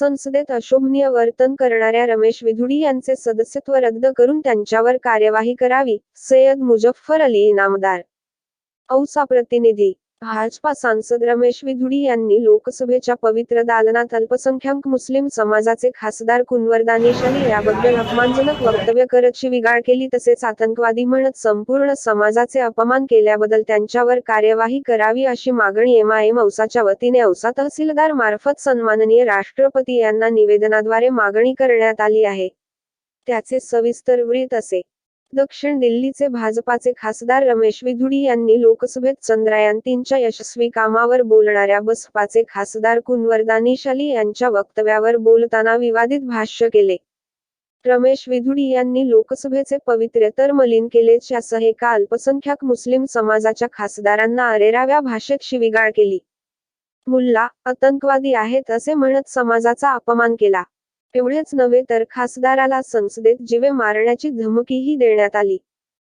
संसदेत अशोभनीय वर्तन करणाऱ्या रमेश विधुडी यांचे सदस्यत्व रद्द करून त्यांच्यावर कार्यवाही करावी. सय्यद मुजफ्फर अली इनामदार. औसा प्रतिनिधी. भाजपा सांसद रमेश विधुडी यांनी लोकसभेच्या पवित्र दालनात अल्पसंख्याक मुस्लिम समाजाचे खासदार कुन्वर दानिश अली याबद्दल अपमानजनक वक्तव्य करत शिवीगाळ केली, तसेच आतंकवादी म्हणत संपूर्ण समाजाचे अपमान केल्याबद्दल त्यांच्यावर कार्यवाही करावी अशी मागणी एमआयएम औसाच्या वतीने औसा तहसीलदार मार्फत सन्माननीय राष्ट्रपती यांना निवेदनाद्वारे मागणी करण्यात आली आहे. त्याचे सविस्तर वृत्त असे. दक्षिण दिल्लीचे भाजपाचे खासदार रमेश विधुडी यांनी लोकसभेत चंद्रयान-3च्या यशस्वी कामावर बोलणाऱ्या बसपाचे खासदार कुन्वर दानिश अली यांच्या वक्तव्यावर बोलताना विवादित भाष्य केले. रमेश विधुडी यांनी लोकसभेचे पवित्रे तर मलिन केलेच यासह एका अल्पसंख्याक मुस्लिम समाजाच्या खासदारांना अरेराव्या भाषेत शिवीगाळ केली. मुल्ला, आतंकवादी आहेत असे म्हणत समाजाचा अपमान केला. एवढेच नव्हे तर खासदाराला संसदेत जीवे मारण्याची धमकीही देण्यात आली.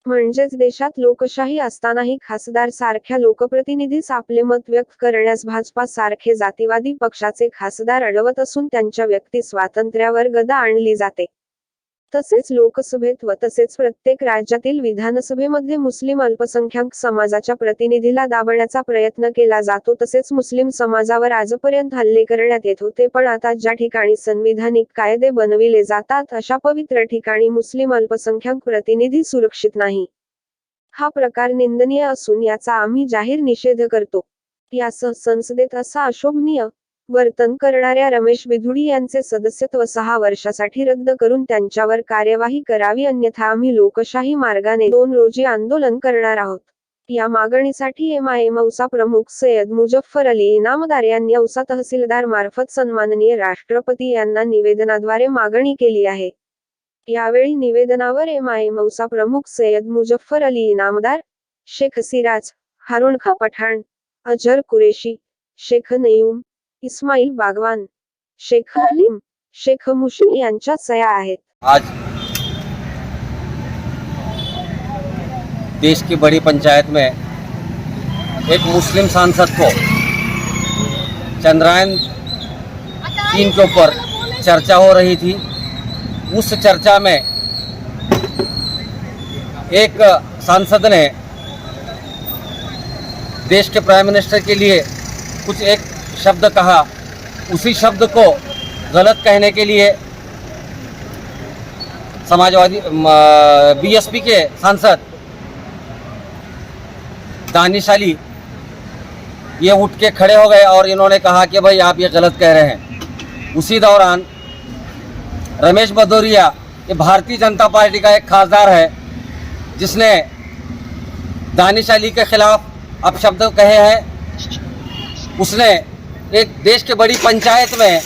म्हणजेच देशात लोकशाही असतानाही खासदार सारख्या लोकप्रतिनिधीस आपले मत व्यक्त करण्यास भाजपा सारखे जातीवादी पक्षाचे खासदार अडवत असून त्यांच्या व्यक्ती स्वातंत्र्यावर गदा आणली जाते. तसेच लोकसभेत व तसेच प्रत्येक राज्यातील विधानसभेमध्ये मुस्लिम अल्पसंख्याक समाजाच्या प्रतिनिधीला दाबण्याचा प्रयत्न केला जातो. तसेच मुस्लिम समाजावर आजपर्यंत हल्ले करण्यात येत होते, पण आता ज्या ठिकाणी संविधानिक कायदे बनविले जातात अशा पवित्र ठिकाणी मुस्लिम अल्पसंख्याक प्रतिनिधी सुरक्षित नाही. हा प्रकार निंदनीय असून याचा आम्ही जाहीर निषेध करतो. यासह संसदेत असा अशोभनीय वर्तन करणाऱ्या रमेश विधुडी यांचे सदस्यत्व 6 वर्षासाठी रद्द करून त्यांच्यावर कार्यवाही करावी, अन्यथा आम्ही लोकशाही मार्गाने 2 रोजी आंदोलन करणार आहोत. या मागणीसाठी एमआयएम औसा प्रमुख सय्यद मुजफ्फर अली इनामदार यांनी औसा तहसीलदार मार्फत सन्माननीय राष्ट्रपती यांना निवेदनाद्वारे मागणी केली आहे. यावेळी निवेदनावर एमआयएम औसा प्रमुख सय्यद मुजफ्फर अली इनामदार, शेख सिराज, हारून खा पठाण, अजहर कुरेशी, शेख नयूम, इस्माइल बागवान, शेख हलीम, शेख मुशरी यांच्या सह्या आहेत. आज देश की बड़ी पंचायत में एक मुस्लिम सांसद को चंद्रयान-3 के ऊपर चर्चा हो रही थी. उस चर्चा में एक सांसद ने देश के प्राइम मिनिस्टर के लिए कुछ एक शब्द कहा. उसी शब्द को गलत कहने के लिए समाजवादी बीएसपी के सांसद दानिश अली ये उठ के खड़े हो गए और इन्होंने कहा कि भाई आप ये गलत कह रहे हैं. उसी दौरान रमेश भदौरिया, ये भारतीय जनता पार्टी का एक खासदार है, जिसने दानिश अली के खिलाफ अपशब्द कहे हैं. उसने एक देश के बड़ी पंचायत में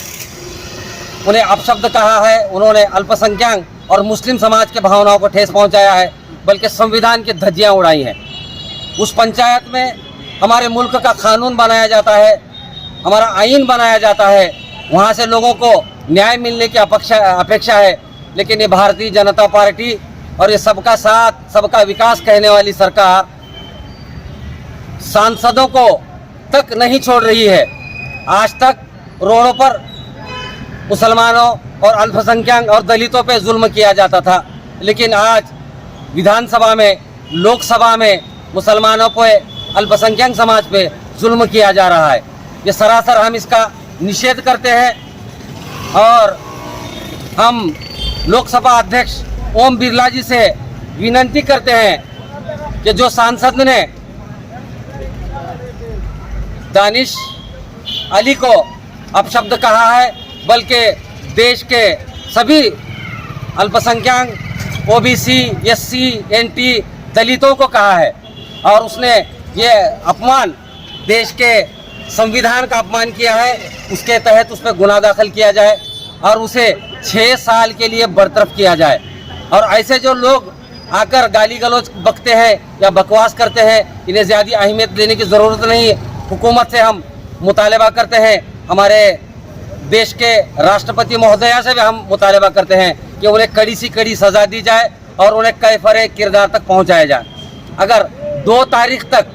उन्हें अपशब्द कहा है. उन्होंने अल्पसंख्यक और मुस्लिम समाज के भावनाओं को ठेस पहुंचाया है, बल्कि संविधान की धज्जियां उड़ाई हैं. उस पंचायत में हमारे मुल्क का कानून बनाया जाता है, हमारा आईन बनाया जाता है, वहाँ से लोगों को न्याय मिलने की अपेक्षा है. लेकिन ये भारतीय जनता पार्टी और ये सबका साथ सबका विकास कहने वाली सरकार सांसदों को तक नहीं छोड़ रही है. आज तक रोडों पर मुसलमानों और अल्पसंख्यक और दलितों पे जुल्म किया जाता था, लेकिन आज विधानसभा में, लोकसभा में मुसलमानों पे, अल्पसंख्यक समाज पे जुल्म किया जा रहा है. ये सरासर हम इसका निषेध करते हैं और हम लोकसभा अध्यक्ष ओम बिरला जी से विनती करते हैं कि जो सांसद ने दानिश अली को अपशब्द कहा है, बल्कि देश के सभी अल्पसंख्यक ओबीसी, एससी, एनटी, दलितों को कहा है, और उसने ये अपमान, देश के संविधान का अपमान किया है. उसके तहत उस पर गुनाह दाखिल किया जाए और उसे 6 साल के लिए बरतरफ किया जाए. और ऐसे जो लोग आकर गाली गलौज बकते हैं या बकवास करते हैं, इन्हें ज़्यादा अहमियत देने की ज़रूरत नहीं है. हुकूमत से हम मुतालबा करते हैं, हमारे देश के राष्ट्रपति महोदया से भी हम मुतालबा करते हैं कि उन्हें कड़ी सी कड़ी सज़ा दी जाए और उन्हें कैफरे किरदार तक पहुंचाया जाए. अगर 2 तारीख तक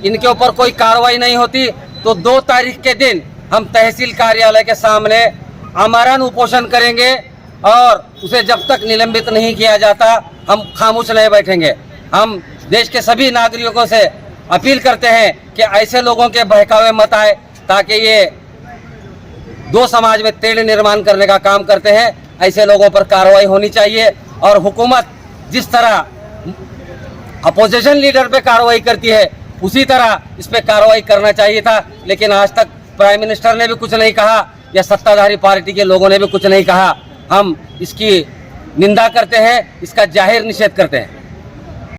इनके ऊपर कोई कार्रवाई नहीं होती तो 2 तारीख के दिन हम तहसील कार्यालय के सामने आमरण उपोषण करेंगे और उसे जब तक निलंबित नहीं किया जाता हम खामोश नहीं बैठेंगे। हम देश के सभी नागरिकों से अपील करते हैं कि ऐसे लोगों के बहकावे मत आए, ताकि ये दो समाज में तेढ़ निर्माण करने का काम करते हैं। ऐसे लोगों पर कार्रवाई होनी चाहिए और हुकूमत जिस तरह अपोजिशन लीडर पे कार्रवाई करती है उसी तरह इस पे कार्रवाई करना चाहिए था, लेकिन आज तक प्राइम मिनिस्टर ने भी कुछ नहीं कहा या सत्ताधारी पार्टी के लोगों ने भी कुछ नहीं कहा। हम इसकी निंदा करते हैं, इसका जाहिर निषेध करते हैं।